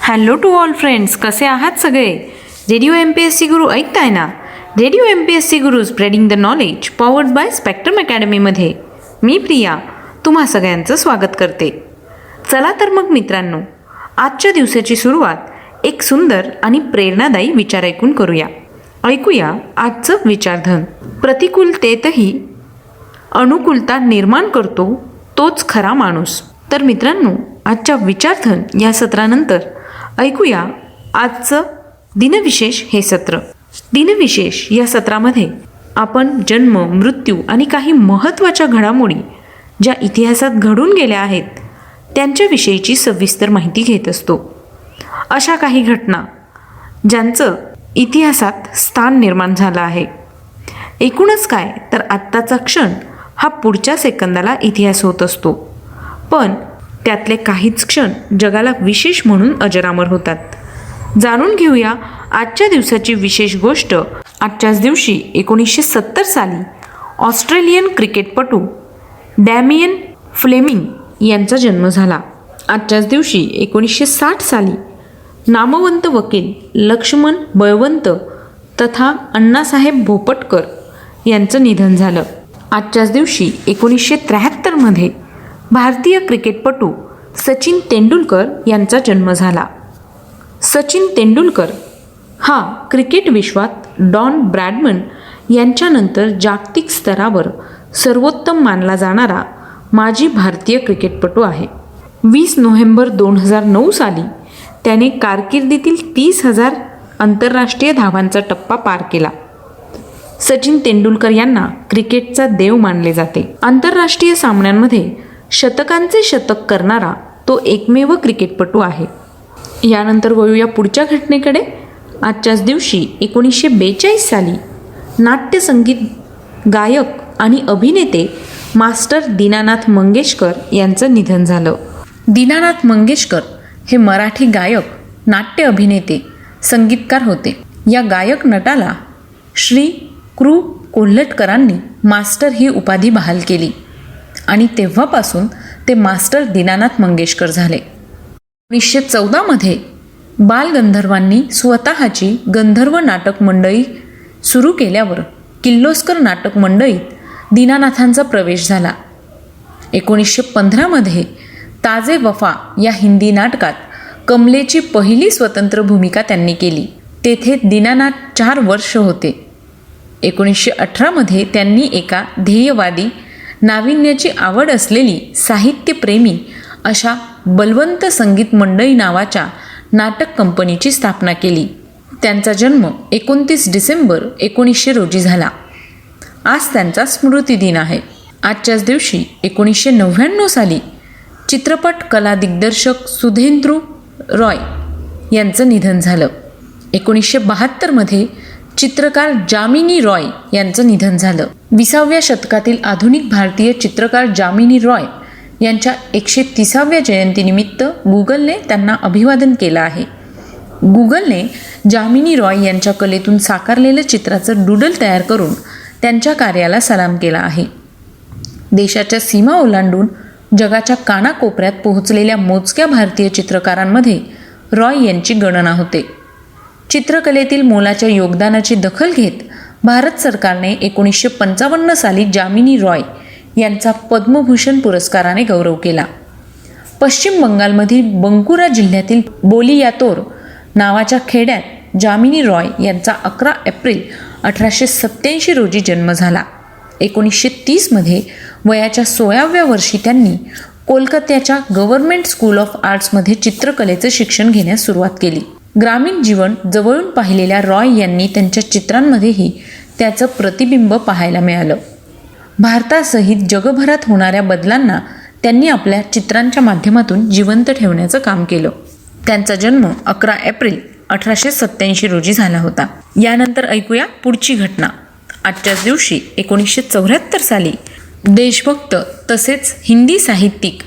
Hello to all friends, कसे आहात सगळे? रेडिओ MPSC गुरु ऐकताय ना? Radio MPSC Guru spreading the knowledge powered by Spectrum अकॅडमीमध्ये मी प्रिया तुम्हा सगळ्यांचं स्वागत करते. चला तर मग मित्रांनो, आजच्या दिवसाची सुरुवात एक सुंदर आणि प्रेरणादायी विचार ऐकून करूया. ऐकूया आजचं विचारधन. प्रतिकूलतेतही अनुकूलता निर्माण करतो तोच खरा माणूस. तर मित्रांनो, आजच्या विचारधन या सत्रानंतर ऐकूया आजचं दिनविशेष हे सत्र. दिनविशेष या सत्रामध्ये आपण जन्म, मृत्यू आणि काही महत्त्वाच्या घडामोडी ज्या इतिहासात घडून गेल्या आहेत त्यांच्याविषयीची सविस्तर माहिती घेत असतो. अशा काही घटना ज्यांचं इतिहासात स्थान निर्माण झालं आहे. एकूणच काय तर आत्ताचा क्षण हा पुढच्या सेकंदाला इतिहास होत असतो, पण त्यातले काहीच क्षण जगाला विशेष म्हणून अजरामर होतात. जाणून घेऊया आजच्या दिवसाची विशेष गोष्ट. आजच्याच दिवशी 1970 साली ऑस्ट्रेलियन क्रिकेटपटू डॅमियन फ्लेमिंग यांचा जन्म झाला. आजच्याच दिवशी 1960 साली नामवंत वकील लक्ष्मण बळवंत तथा अण्णासाहेब भोपटकर यांचं निधन झालं. आजच्याच दिवशी 1973 मध्ये भारतीय क्रिकेटपटू सचिन तेंडुलकर यांचा जन्म झाला. सचिन तेंडुलकर हा क्रिकेट विश्वात डॉन ब्रॅडमन यांच्यानंतर जागतिक स्तरावर सर्वोत्तम मानला जाणारा माजी भारतीय क्रिकेटपटू आहे. 20 नोव्हेंबर 2009 साली त्याने कारकिर्दीतील 30,000 आंतरराष्ट्रीय धावांचा टप्पा पार केला. सचिन तेंडुलकर यांना क्रिकेटचा देव मानले जाते. आंतरराष्ट्रीय सामन्यांमध्ये शतकांचे शतक करणारा तो एकमेव क्रिकेटपटू आहे. यानंतर वळूया पुढच्या घटनेकडे. आजच्याच दिवशी 1942 साली नाट्यसंगीत गायक आणि अभिनेते मास्टर दीनानाथ मंगेशकर यांचं निधन झालं. दीनानाथ मंगेशकर हे मराठी गायक, नाट्य अभिनेते, संगीतकार होते. या गायक नटाला श्री कृ कोल्हटकरांनी मास्टर ही उपाधी बहाल केली आणि तेव्हापासून ते मास्टर दीनानाथ मंगेशकर झाले. 1914 मध्ये बालगंधर्वांनी स्वतःची गंधर्व नाटक मंडळी सुरू केल्यावर किर्लोस्कर नाटक मंडळीत दीनानाथांचा प्रवेश झाला. 1915 मध्ये ताजे वफा या हिंदी नाटकात कमलेची पहिली स्वतंत्र भूमिका त्यांनी केली. तेथे दीनानाथ 4 वर्ष होते. 1918 मध्ये त्यांनी एका ध्येयवादी, नाविन्याची आवड असलेली, साहित्यप्रेमी अशा बलवंत संगीत मंडळी नावाच्या नाटक कंपनीची स्थापना केली. त्यांचा जन्म 29 डिसेंबर 1900 रोजी झाला. आज त्यांचा स्मृतिदिन आहे. आजच्याच दिवशी 1999 साली चित्रपट कला दिग्दर्शक सुधेंद्रू रॉय यांचं निधन झालं. 1972 मध्ये चित्रकार जामिनी रॉय यांचं निधन झालं. 20व्या शतकातील आधुनिक भारतीय चित्रकार जामिनी रॉय यांच्या 130व्या जयंतीनिमित्त गुगलने त्यांना अभिवादन केलं आहे. गुगलने जामिनी रॉय यांच्या कलेतून साकारलेलं चित्राचं डूडल तयार करून त्यांच्या कार्याला सलाम केला आहे. देशाच्या सीमा ओलांडून जगाच्या कानाकोपऱ्यात पोहोचलेल्या मोजक्या भारतीय चित्रकारांमध्ये रॉय यांची गणना होते. चित्रकलेतील मोलाच्या योगदानाची दखल घेत भारत सरकारने 1955 साली जामिनी रॉय यांचा पद्मभूषण पुरस्काराने गौरव केला. पश्चिम बंगालमधील बंकुरा जिल्ह्यातील बोलियातोर नावाच्या खेड्यात जामिनी रॉय यांचा 11 एप्रिल 1887 रोजी जन्म झाला. 1930 मध्ये वयाच्या 16व्या वर्षी त्यांनी कोलकात्याच्या गव्हर्नमेंट स्कूल ऑफ आर्ट्समध्ये चित्रकलेचं शिक्षण घेण्यास सुरुवात केली. ग्रामीण जीवन जवळून पाहिलेल्या रॉय यांनी त्यांच्या चित्रांमध्येही त्याचं प्रतिबिंब पाहायला मिळालं. भारतासहित जगभरात होणाऱ्या बदलांना त्यांनी आपल्या चित्रांच्या माध्यमातून जिवंत ठेवण्याचं काम केलं. त्यांचा जन्म 11 एप्रिल 1887 रोजी झाला होता. यानंतर ऐकूया पुढची घटना. आजच्याच दिवशी 1974 साली देशभक्त तसेच हिंदी साहित्यिक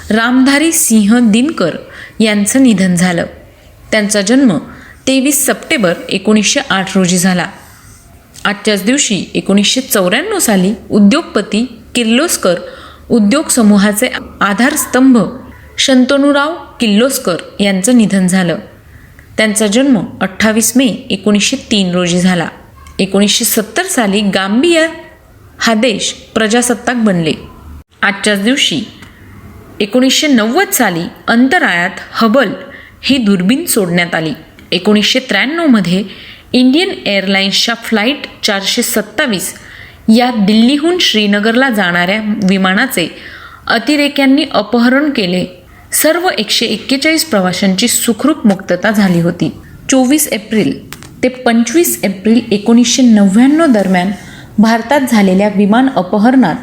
रामधारी सिंह दिनकर यांचं निधन झालं. त्यांचा जन्म 23 सप्टेंबर 1908 रोजी झाला. आजच्याच दिवशी 1994 साली उद्योगपती किर्लोस्कर उद्योग समूहाचे आधारस्तंभ शंतनुराव किर्लोस्कर यांचं निधन झालं. त्यांचा जन्म 28 मे 1903 रोजी झाला. 1970 साली गांबिया हा देश प्रजासत्ताक बनले. आजच्याच दिवशी 1990 साली अंतराळात हबल ही दुर्बीण सोडण्यात आली. 1993 मध्ये इंडियन एअरलाइन्सच्या फ्लाईट 427 या दिल्लीहून श्रीनगरला जाणाऱ्या विमानाचे अतिरेक्यांनी अपहरण केले. सर्व 141 प्रवाशांची सुखरूप मुक्तता झाली होती. 24 एप्रिल ते 25 एप्रिल 1999 दरम्यान भारतात झालेल्या विमान अपहरणात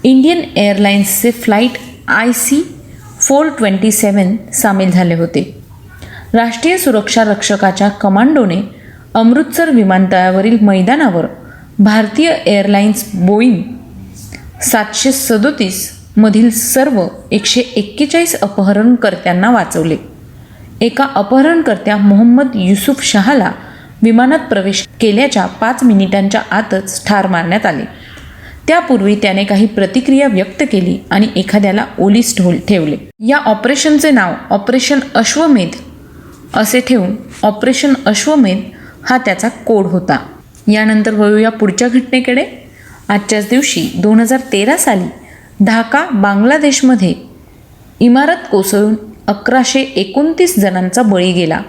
इंडियन एअरलाइन्सचे फ्लाईट IC-427 सामील झाले होते. राष्ट्रीय सुरक्षा रक्षकाच्या कमांडोने अमृतसर विमानतळावरील मैदानावर भारतीय एअरलाइन्स बोईंग 737 मधील सर्व 141 अपहरणकर्त्यांना वाचवले. एका अपहरणकर्त्या मोहम्मद युसुफ शहाला विमानात प्रवेश केल्याच्या 5 मिनिटांच्या आतच ठार मारण्यात आले. त्यापूर्वी त्याने काही प्रतिक्रिया व्यक्त केली आणि एखाद्याला ओलीस ठेवले. या ऑपरेशनचे नाव ऑपरेशन अश्वमेध असे ठेवून ऑपरेशन अश्वमेध हा त्याचा कोड होता. यानंतर वळूया पुढच्या घटनेकडे. आजच्याच दिवशी 2013 साली ढाका बांगलादेशमध्ये इमारत कोसळून 1129 जणांचा बळी गेला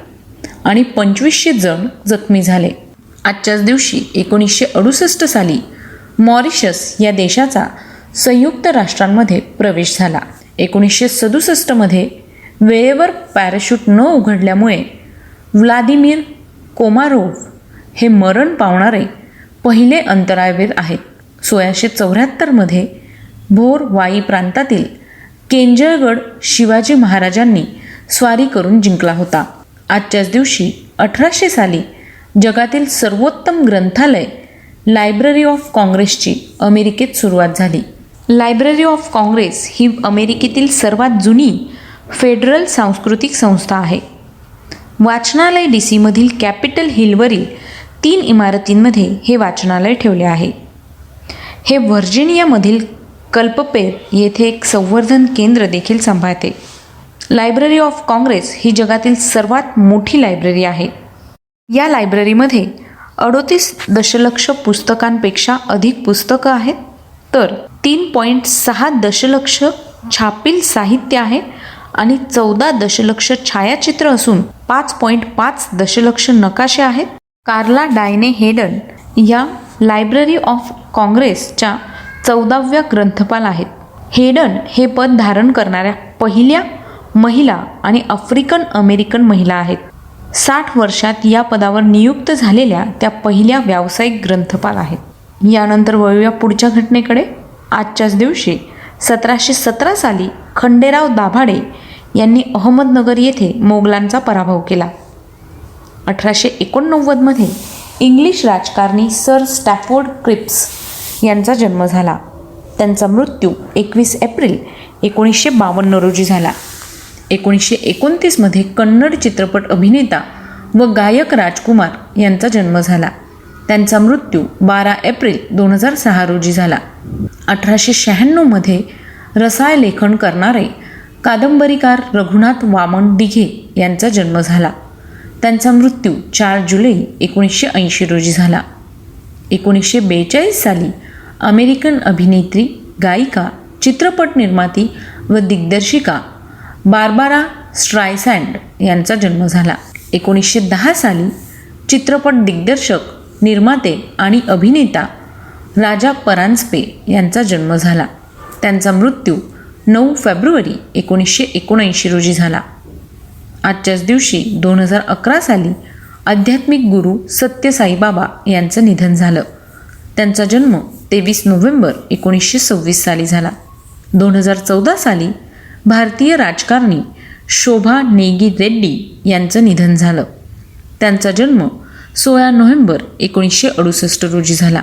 आणि 2500 जण जखमी झाले. आजच्याच दिवशी 1968 साली मॉरिशस या देशाचा संयुक्त राष्ट्रांमध्ये प्रवेश झाला. 1967 मध्ये वेळेवर पॅराशूट न उघडल्यामुळे व्लादिमीर कोमारोव्ह हे मरण पावणारे पहिले अंतराळवीर आहेत. 1674 मध्ये भोर वाई प्रांतातील केंजळगड शिवाजी महाराजांनी स्वारी करून जिंकला होता. आजच्याच दिवशी 1800 साली जगातील सर्वोत्तम ग्रंथालय लायब्ररी ऑफ काँग्रेसची अमेरिकेत सुरुवात झाली. लायब्ररी ऑफ काँग्रेस ही अमेरिकेतील सर्वात जुनी फेडरल सांस्कृतिक संस्था आहे. वाचनालय DC-मधील कॅपिटल हिलवरील 3 इमारतींमध्ये हे वाचनालय ठेवले आहे. हे व्हर्जिनियामधील कल्पपेर येथे एक संवर्धन केंद्र देखील सांभाळते. लायब्ररी ऑफ काँग्रेस ही जगातील सर्वात मोठी लायब्ररी आहे. या लायब्ररीमध्ये 38 दशलक्ष पुस्तकांपेक्षा अधिक पुस्तकं आहेत, तर 3.6 दशलक्ष छापील साहित्य आहे आणि 14 दशलक्ष छायाचित्र असून 5.5 दशलक्ष नकाशे आहेत. कार्ला डायने हेडन या लायब्ररी ऑफ काँग्रेसच्या 14व्या ग्रंथपाल आहेत. हेडन हे पद धारण करणाऱ्या पहिल्या महिला आणि आफ्रिकन अमेरिकन महिला आहेत. 60 वर्षात या पदावर नियुक्त झालेल्या त्या पहिल्या व्यावसायिक ग्रंथपाल आहेत. यानंतर वळूया पुढच्या घटनेकडे. आजच्याच दिवशी 1717 साली खंडेराव दाभाडे यांनी अहमदनगर येथे मोगलांचा पराभव केला. 1889 मध्ये इंग्लिश राजकारणी सर स्टॅफोर्ड क्रिप्स यांचा जन्म झाला. त्यांचा मृत्यू 21 एप्रिल 1952 रोजी झाला. 1929 मध्ये कन्नड चित्रपट अभिनेता व गायक राजकुमार यांचा जन्म झाला. त्यांचा मृत्यू 12 एप्रिल 2006 रोजी झाला. 1896 मध्ये रसाळ लेखन करणारे कादंबरीकार रघुनाथ वामन दिघे यांचा जन्म झाला. त्यांचा मृत्यू 4 जुलै 1980 रोजी झाला. 1942 साली अमेरिकन अभिनेत्री, गायिका, चित्रपट निर्माती व दिग्दर्शिका बार्बारा स्ट्रायसँड यांचा जन्म झाला. 1910 साली चित्रपट दिग्दर्शक, निर्माते आणि अभिनेता राजा परांजपे यांचा जन्म झाला. त्यांचा मृत्यू 9 फेब्रुवारी 1979 रोजी झाला. आजच्याच दिवशी 2011 साली आध्यात्मिक गुरु सत्य साईबाबा यांचं निधन झालं. त्यांचा जन्म 23 नोव्हेंबर 1926 साली झाला. 2014 साली भारतीय राजकारणी शोभा नेगी रेड्डी यांचं निधन झालं. त्यांचा जन्म 16 नोव्हेंबर 1968 रोजी झाला.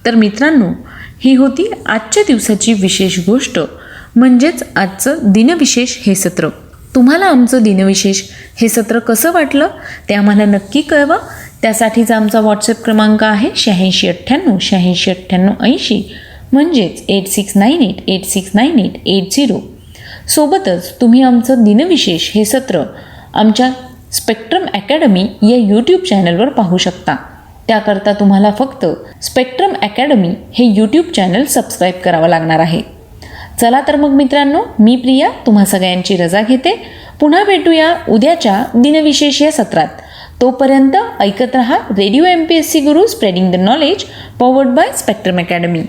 तर मित्रांनो, ही होती आजच्या दिवसाची विशेष गोष्ट, म्हणजेच आजचं दिनविशेष हे सत्र. तुम्हाला आमचं दिनविशेष हे सत्र कसं वाटलं ते आम्हाला नक्की कळवा. त्यासाठीचा आमचा व्हॉट्सअप क्रमांक आहे 8698 8698 80, म्हणजेच 8698869880. सोबतच तुम्ही आमचं दिनविशेष हे सत्र आमच्या स्पेक्ट्रम अकॅडमी या यूट्यूब चॅनलवर पाहू शकता. त्याकरता तुम्हाला फक्त स्पेक्ट्रम अकॅडमी हे यूट्यूब चॅनल सबस्क्राईब करावं लागणार आहे. चला तर मग मित्रांनो, मी प्रिया तुम्हा सगळ्यांची रजा घेते. पुन्हा भेटूया उद्याच्या दिनविशेष या सत्रात. तोपर्यंत ऐकत रहा radio MPSC Guru, spreading the knowledge, powered by spectrum academy.